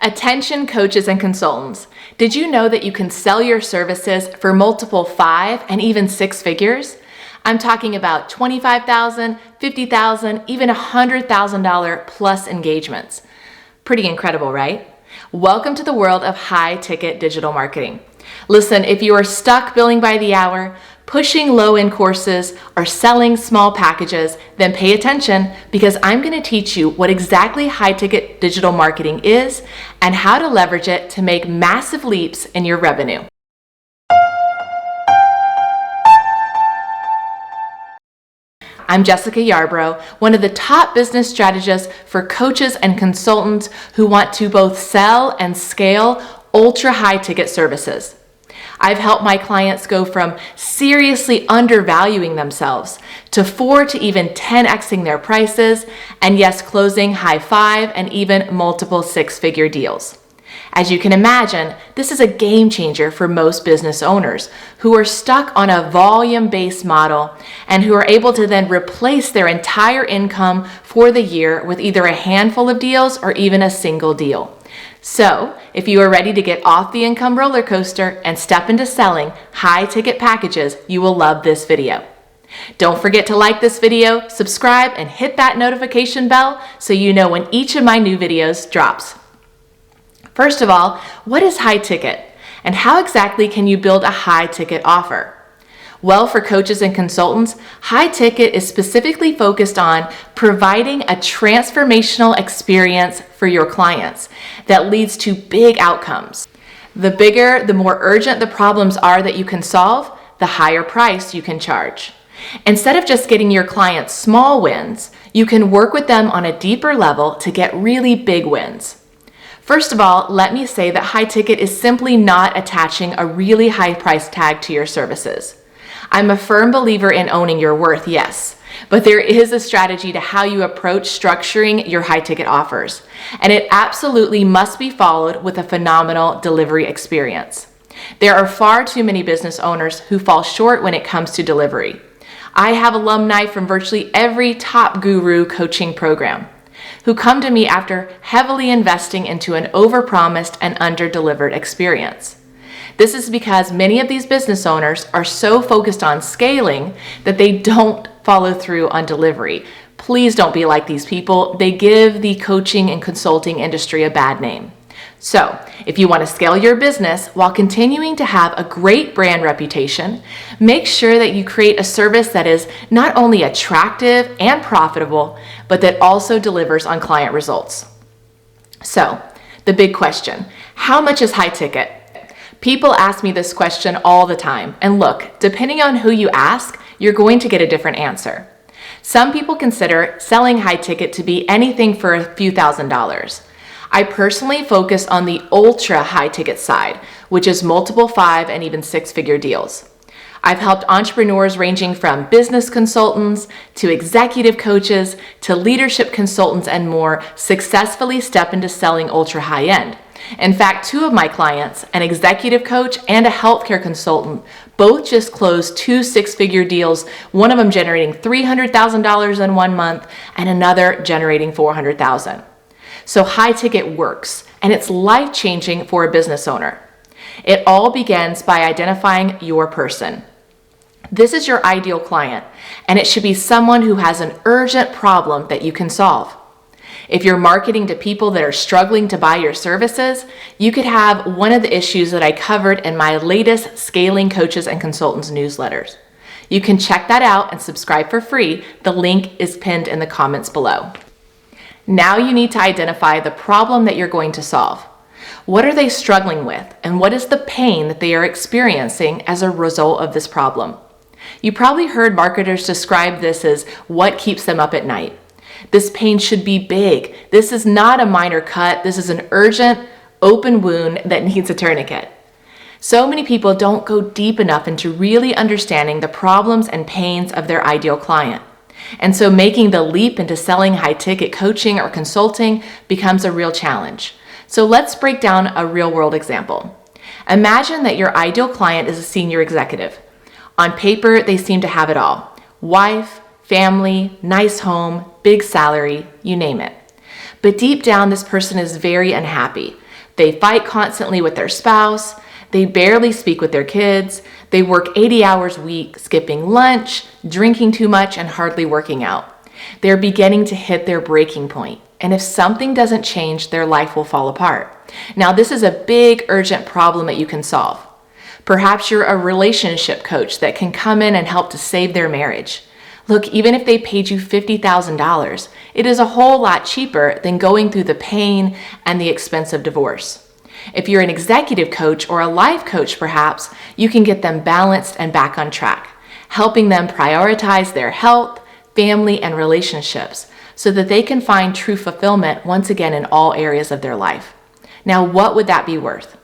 Attention coaches and consultants, did you know that you can sell your services for multiple 5 and even 6 figures? I'm talking about $25,000, $50,000, even $100,000 plus engagements. Pretty incredible, right? Welcome to the world of high-ticket digital marketing. Listen, if you are stuck billing by the hour, pushing low-end courses, or selling small packages, then pay attention because I'm going to teach you what exactly high-ticket digital marketing is and how to leverage it to make massive leaps in your revenue. I'm Jessica Yarbrough, one of the top business strategists for coaches and consultants who want to both sell and scale ultra high ticket services. I've helped my clients go from seriously undervaluing themselves to 4 to even 10xing their prices, and yes, closing high 5 and even multiple 6-figure deals. As you can imagine, this is a game changer for most business owners who are stuck on a volume-based model and who are able to then replace their entire income for the year with either a handful of deals or even a single deal. So, if you are ready to get off the income roller coaster and step into selling high-ticket packages, you will love this video. Don't forget to like this video, subscribe, and hit that notification bell so you know when each of my new videos drops. First of all, what is high ticket? And how exactly can you build a high ticket offer? Well, for coaches and consultants, high ticket is specifically focused on providing a transformational experience for your clients that leads to big outcomes. The bigger, the more urgent the problems are that you can solve, the higher price you can charge. Instead of just getting your clients small wins, you can work with them on a deeper level to get really big wins. First of all, let me say that high ticket is simply not attaching a really high price tag to your services. I'm a firm believer in owning your worth, yes, but there is a strategy to how you approach structuring your high ticket offers, and it absolutely must be followed with a phenomenal delivery experience. There are far too many business owners who fall short when it comes to delivery. I have alumni from virtually every top guru coaching program who come to me after heavily investing into an overpromised and underdelivered experience. This is because many of these business owners are so focused on scaling that they don't follow through on delivery. Please don't be like these people. They give the coaching and consulting industry a bad name. So, if you want to scale your business while continuing to have a great brand reputation, make sure that you create a service that is not only attractive and profitable, but that also delivers on client results. So, the big question, how much is high ticket? People ask me this question all the time, and look, depending on who you ask, you're going to get a different answer. Some people consider selling high ticket to be anything for a few $1,000s. I personally focus on the ultra high ticket side, which is multiple 5 and even 6-figure deals. I've helped entrepreneurs ranging from business consultants to executive coaches to leadership consultants and more successfully step into selling ultra high end. In fact, 2 of my clients, an executive coach and a healthcare consultant, both just closed 2 6-figure deals, one of them generating $300,000 in 1 month and another generating $400,000. So high ticket works, and it's life-changing for a business owner. It all begins by identifying your person. This is your ideal client, and it should be someone who has an urgent problem that you can solve. If you're marketing to people that are struggling to buy your services, you could have one of the issues that I covered in my latest Scaling Coaches and Consultants newsletters. You can check that out and subscribe for free. The link is pinned in the comments below. Now you need to identify the problem that you're going to solve. What are they struggling with, and what is the pain that they are experiencing as a result of this problem? You probably heard marketers describe this as what keeps them up at night. This pain should be big. This is not a minor cut. This is an urgent, open wound that needs a tourniquet. So many people don't go deep enough into really understanding the problems and pains of their ideal client. And so making the leap into selling high-ticket coaching or consulting becomes a real challenge. So let's break down a real-world example. Imagine that your ideal client is a senior executive. On paper, they seem to have it all. Wife, family, nice home, big salary, you name it. But deep down, this person is very unhappy. They fight constantly with their spouse. They barely speak with their kids. They work 80 hours a week, skipping lunch, drinking too much, and hardly working out. They're beginning to hit their breaking point. And if something doesn't change, their life will fall apart. Now, this is a big, urgent problem that you can solve. Perhaps you're a relationship coach that can come in and help to save their marriage. Look, even if they paid you $50,000, it is a whole lot cheaper than going through the pain and the expense of divorce. If you're an executive coach or a life coach, perhaps, you can get them balanced and back on track, helping them prioritize their health, family, and relationships so that they can find true fulfillment once again in all areas of their life. Now, what would that be worth?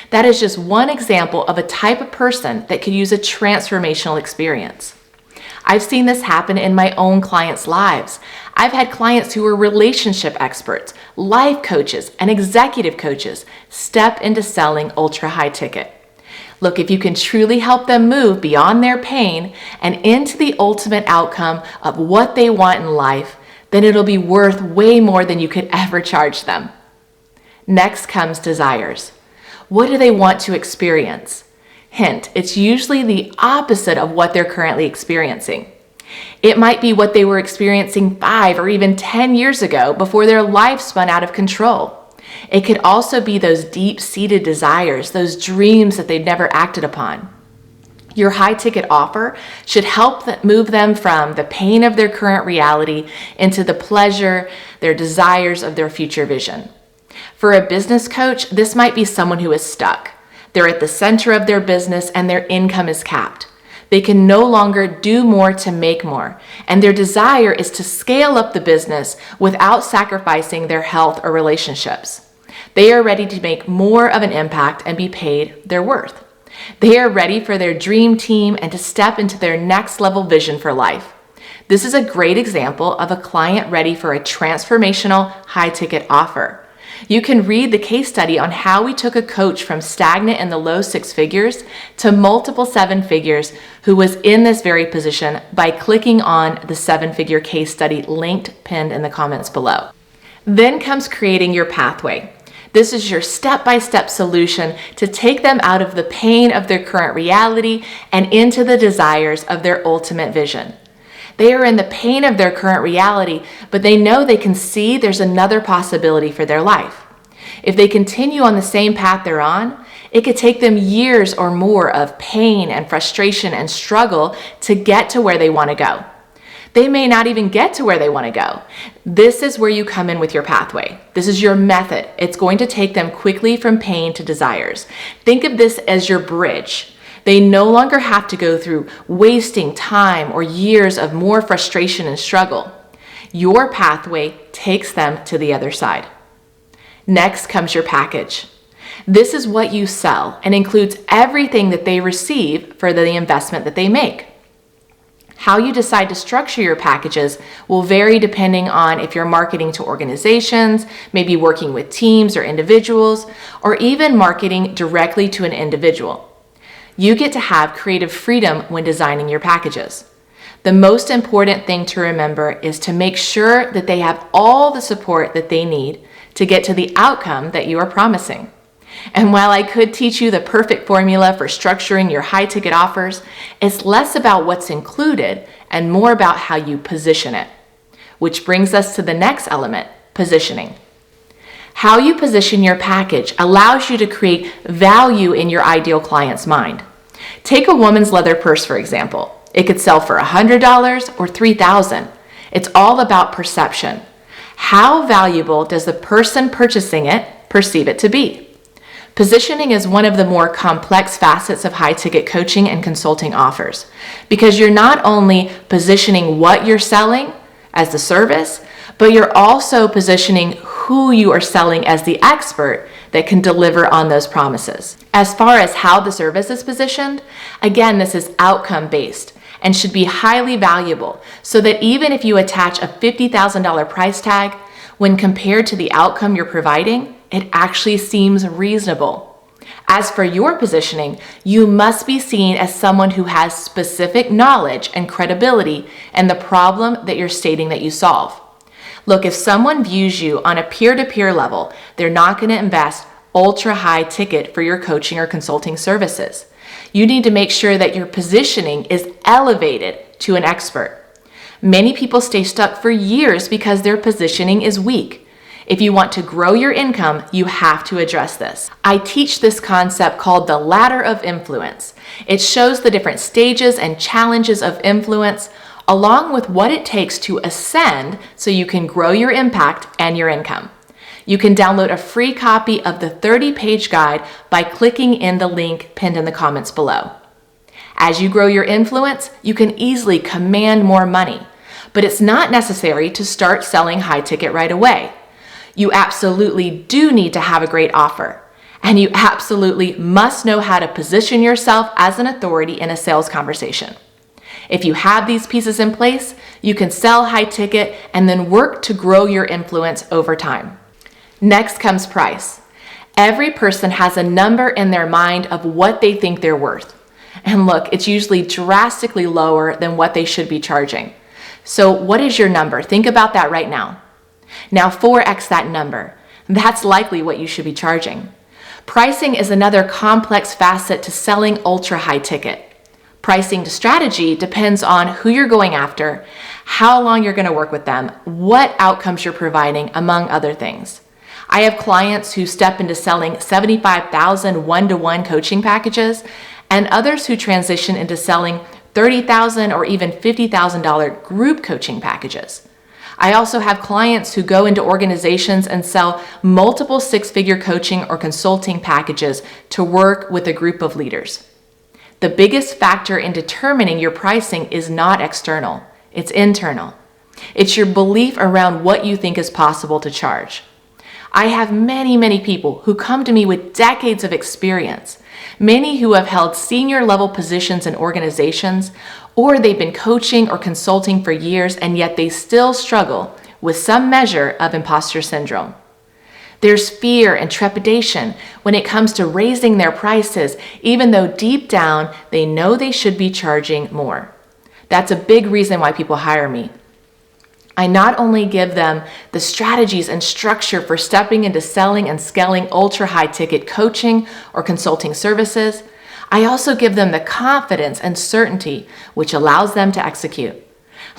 That is just one example of a type of person that could use a transformational experience. I've seen this happen in my own clients' lives. I've had clients who were relationship experts, life coaches, and executive coaches step into selling ultra high ticket. Look, if you can truly help them move beyond their pain and into the ultimate outcome of what they want in life, then it'll be worth way more than you could ever charge them. Next comes desires. What do they want to experience? Hint, it's usually the opposite of what they're currently experiencing. It might be what they were experiencing 5 or even 10 years ago before their life spun out of control. It could also be those deep-seated desires, those dreams that they've never acted upon. Your high-ticket offer should help move them from the pain of their current reality into the pleasure, their desires of their future vision. For a business coach, this might be someone who is stuck. They're at the center of their business and their income is capped. They can no longer do more to make more, and their desire is to scale up the business without sacrificing their health or relationships. They are ready to make more of an impact and be paid their worth. They are ready for their dream team and to step into their next level vision for life. This is a great example of a client ready for a transformational high-ticket offer. You can read the case study on how we took a coach from stagnant in the low 6 figures to multiple 7 figures who was in this very position by clicking on the 7-figure case study linked pinned in the comments below. Then comes creating your pathway. This is your step-by-step solution to take them out of the pain of their current reality and into the desires of their ultimate vision. They are in the pain of their current reality, but they know they can see there's another possibility for their life. If they continue on the same path they're on, it could take them years or more of pain and frustration and struggle to get to where they want to go. They may not even get to where they want to go. This is where you come in with your pathway. This is your method. It's going to take them quickly from pain to desires. Think of this as your bridge. They no longer have to go through wasting time or years of more frustration and struggle. Your pathway takes them to the other side. Next comes your package. This is what you sell and includes everything that they receive for the investment that they make. How you decide to structure your packages will vary depending on if you're marketing to organizations, maybe working with teams or individuals, or even marketing directly to an individual. You get to have creative freedom when designing your packages. The most important thing to remember is to make sure that they have all the support that they need to get to the outcome that you are promising. And while I could teach you the perfect formula for structuring your high-ticket offers, it's less about what's included and more about how you position it. Which brings us to the next element, positioning. How you position your package allows you to create value in your ideal client's mind. Take a woman's leather purse, for example. It could sell for $100 or $3,000. It's all about perception. How valuable does the person purchasing it perceive it to be? Positioning is one of the more complex facets of high-ticket coaching and consulting offers because you're not only positioning what you're selling as the service, but you're also positioning who you are selling as the expert that can deliver on those promises. As far as how the service is positioned, again, this is outcome-based and should be highly valuable so that even if you attach a $50,000 price tag, when compared to the outcome you're providing, it actually seems reasonable. As for your positioning, you must be seen as someone who has specific knowledge and credibility in the problem that you're stating that you solve. Look, if someone views you on a peer-to-peer level, they're not going to invest ultra high ticket for your coaching or consulting services. You need to make sure that your positioning is elevated to an expert. Many people stay stuck for years because their positioning is weak. If you want to grow your income, you have to address this. I teach this concept called the ladder of influence. It shows the different stages and challenges of influence, along with what it takes to ascend so you can grow your impact and your income. You can download a free copy of the 30-page guide by clicking in the link pinned in the comments below. As you grow your influence, you can easily command more money, but it's not necessary to start selling high ticket right away. You absolutely do need to have a great offer, and you absolutely must know how to position yourself as an authority in a sales conversation. If you have these pieces in place, you can sell high ticket and then work to grow your influence over time. Next comes price. Every person has a number in their mind of what they think they're worth. And look, it's usually drastically lower than what they should be charging. So what is your number? Think about that right now. Now 4x that number. That's likely what you should be charging. Pricing is another complex facet to selling ultra high ticket. Pricing strategy depends on who you're going after, how long you're going to work with them, what outcomes you're providing, among other things. I have clients who step into selling $75,000 one-to-one coaching packages and others who transition into selling $30,000 or even $50,000 group coaching packages. I also have clients who go into organizations and sell multiple six-figure coaching or consulting packages to work with a group of leaders. The biggest factor in determining your pricing is not external, it's internal. It's your belief around what you think is possible to charge. I have many people who come to me with decades of experience, many who have held senior level positions in organizations, or they've been coaching or consulting for years and yet they still struggle with some measure of imposter syndrome. There's fear and trepidation when it comes to raising their prices, even though deep down they know they should be charging more. That's a big reason why people hire me. I not only give them the strategies and structure for stepping into selling and scaling ultra high ticket coaching or consulting services, I also give them the confidence and certainty which allows them to execute.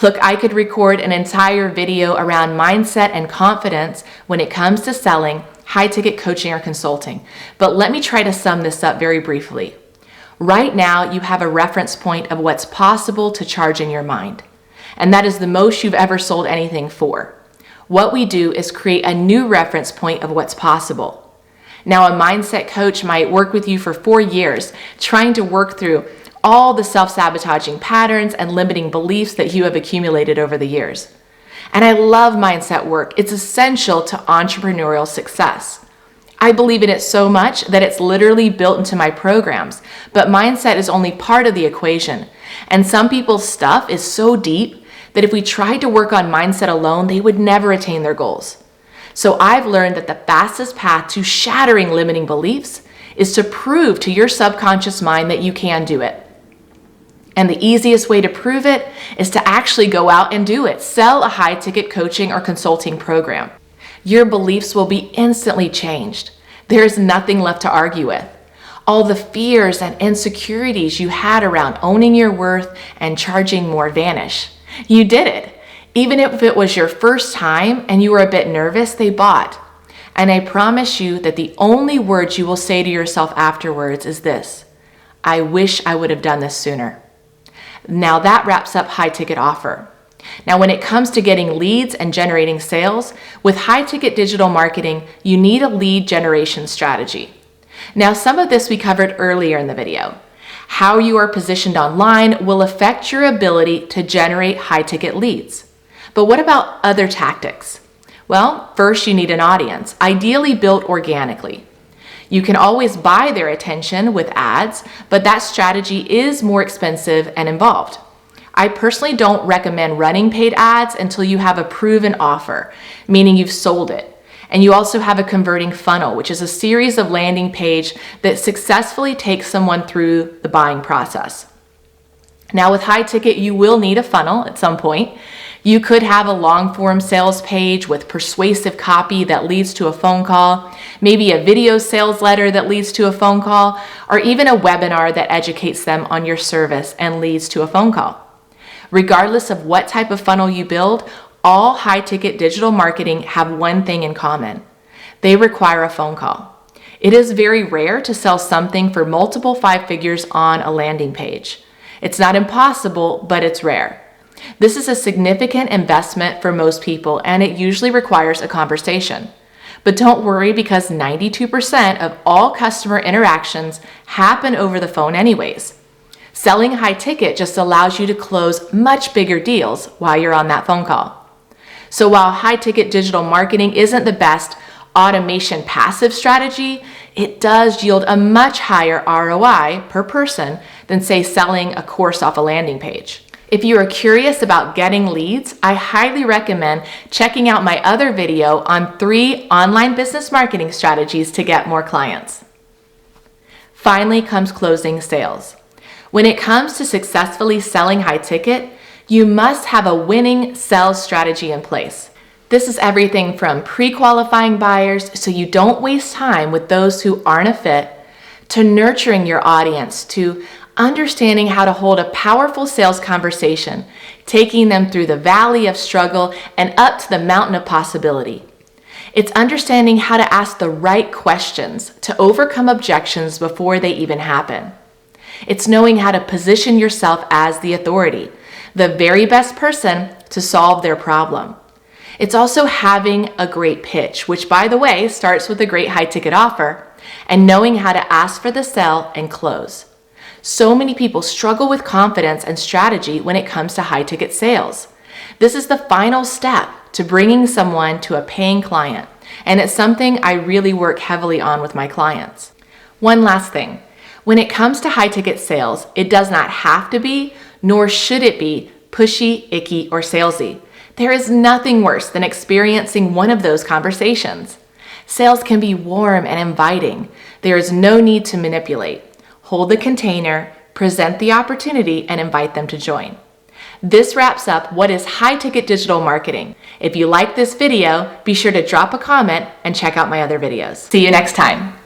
Look, I could record an entire video around mindset and confidence when it comes to selling high ticket coaching or consulting, but let me try to sum this up very briefly. Right now, you have a reference point of what's possible to charge in your mind. And that is the most you've ever sold anything for. What we do is create a new reference point of what's possible. Now, a mindset coach might work with you for 4 years, trying to work through all the self-sabotaging patterns and limiting beliefs that you have accumulated over the years. And I love mindset work. It's essential to entrepreneurial success. I believe in it so much that it's literally built into my programs, but mindset is only part of the equation. And some people's stuff is so deep that if we tried to work on mindset alone, they would never attain their goals. So I've learned that the fastest path to shattering limiting beliefs is to prove to your subconscious mind that you can do it. And the easiest way to prove it is to actually go out and do it. Sell a high ticket coaching or consulting program. Your beliefs will be instantly changed. There is nothing left to argue with. All the fears and insecurities you had around owning your worth and charging more vanish. You did it. Even if it was your first time and you were a bit nervous, they bought. And I promise you that the only words you will say to yourself afterwards is this: I wish I would have done this sooner. Now that wraps up high ticket offer. Now, when it comes to getting leads and generating sales, with high ticket digital marketing, you need a lead generation strategy. Now, some of this we covered earlier in the video. How you are positioned online will affect your ability to generate high ticket leads. But what about other tactics? Well, first you need an audience, ideally built organically. You can always buy their attention with ads, but that strategy is more expensive and involved. I personally don't recommend running paid ads until you have a proven offer, meaning you've sold it. And you also have a converting funnel, which is a series of landing page that successfully takes someone through the buying process. Now with high ticket, you will need a funnel at some point. You could have a long form sales page with persuasive copy that leads to a phone call, maybe a video sales letter that leads to a phone call, or even a webinar that educates them on your service and leads to a phone call. Regardless of what type of funnel you build, all high-ticket digital marketing have one thing in common. They require a phone call. It is very rare to sell something for multiple 5 figures on a landing page. It's not impossible, but it's rare. This is a significant investment for most people, and it usually requires a conversation. But don't worry, because 92% of all customer interactions happen over the phone anyways. Selling high ticket just allows you to close much bigger deals while you're on that phone call. So while high ticket digital marketing isn't the best automation passive strategy, it does yield a much higher ROI per person than, say, selling a course off a landing page. If you are curious about getting leads, I highly recommend checking out my other video on 3 online business marketing strategies to get more clients. Finally comes closing sales. When it comes to successfully selling high ticket, you must have a winning sales strategy in place. This is everything from pre-qualifying buyers so you don't waste time with those who aren't a fit, to nurturing your audience, to understanding how to hold a powerful sales conversation, taking them through the valley of struggle and up to the mountain of possibility. It's understanding how to ask the right questions to overcome objections before they even happen. It's knowing how to position yourself as the authority, the very best person to solve their problem. It's also having a great pitch, which, by the way, starts with a great high ticket offer, and knowing how to ask for the sale and close. So many people struggle with confidence and strategy when it comes to high ticket sales. This is the final step to bringing someone to a paying client, and it's something I really work heavily on with my clients. One last thing. When it comes to high ticket sales, it does not have to be, nor should it be, pushy, icky, or salesy. There is nothing worse than experiencing one of those conversations. Sales can be warm and inviting. There is no need to manipulate. Hold the container, present the opportunity, and invite them to join. This wraps up what is high ticket digital marketing. If you like this video, be sure to drop a comment and check out my other videos. See you next time.